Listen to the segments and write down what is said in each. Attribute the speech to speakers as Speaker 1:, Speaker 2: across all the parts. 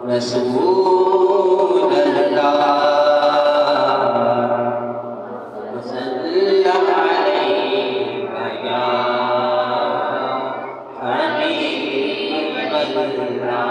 Speaker 1: रसूल अल्लाह सल्लल्लाहु अलैहि या हबीब अल्लाह।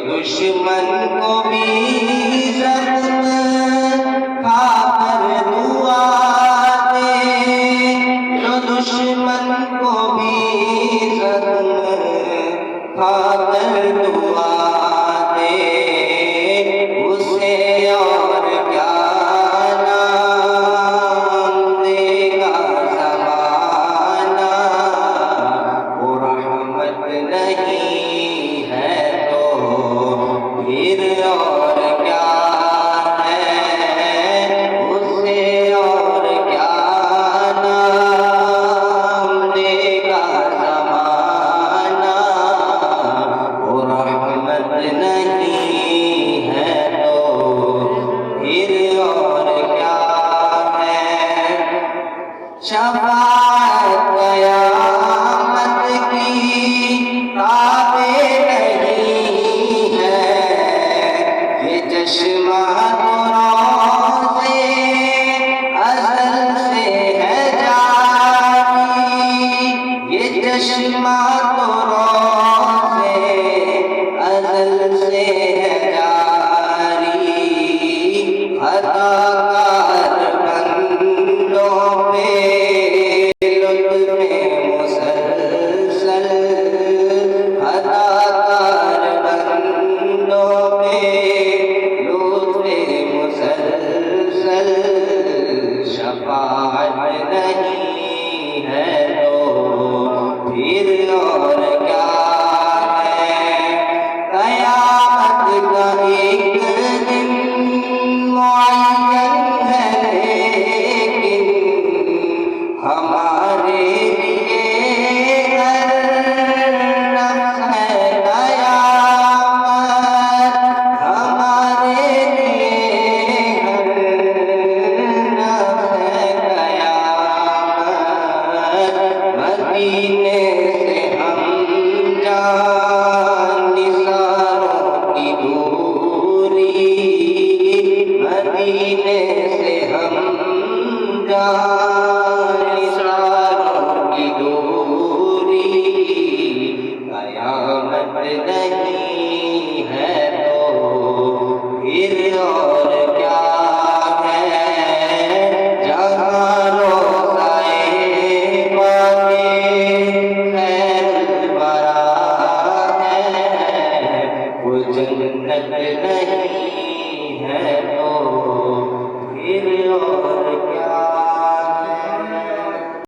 Speaker 1: दुश्मन को भी जख्म खाकर दुआ दे, जो दुश्मन को भी जख्म खाकर दुआ दे, उसे और क्या नाम देगा ज़माना। वो रहमत नहीं है तो फिर और क्या है, उसे और क्या नाम देगा ज़माना। वो रहमत नहीं है तो फिर और क्या है। शफ़ाअत क़यामत की ताबे नहीं है, ये चश्मा तो रोज़े अज़ल से है जारी, ये चश्मा तो रोज़े अज़ल से है जारी। अदाकार बंदों पे लुत्फ़े मुसलसल, अदाकार बंदों पे लुत्फ़े मुसलसल। शफ़ाअत नहीं है तो फिर और क्या है। क़यामत का एक दिन मुअय्यन है, लेकिन हमारे लिए हर नफ्स है क़यामत, हमारे लिए हर नफ्स है क़यामत। मदीने से निसारों की दूरी, मदीने से हम जहाँ निसारों की दूरी, कयामत नहीं है तो फिर और क्या है, जहाँ रोज़ाए पाके खैर बरा है, वो जन्नत नहीं है तो फिर और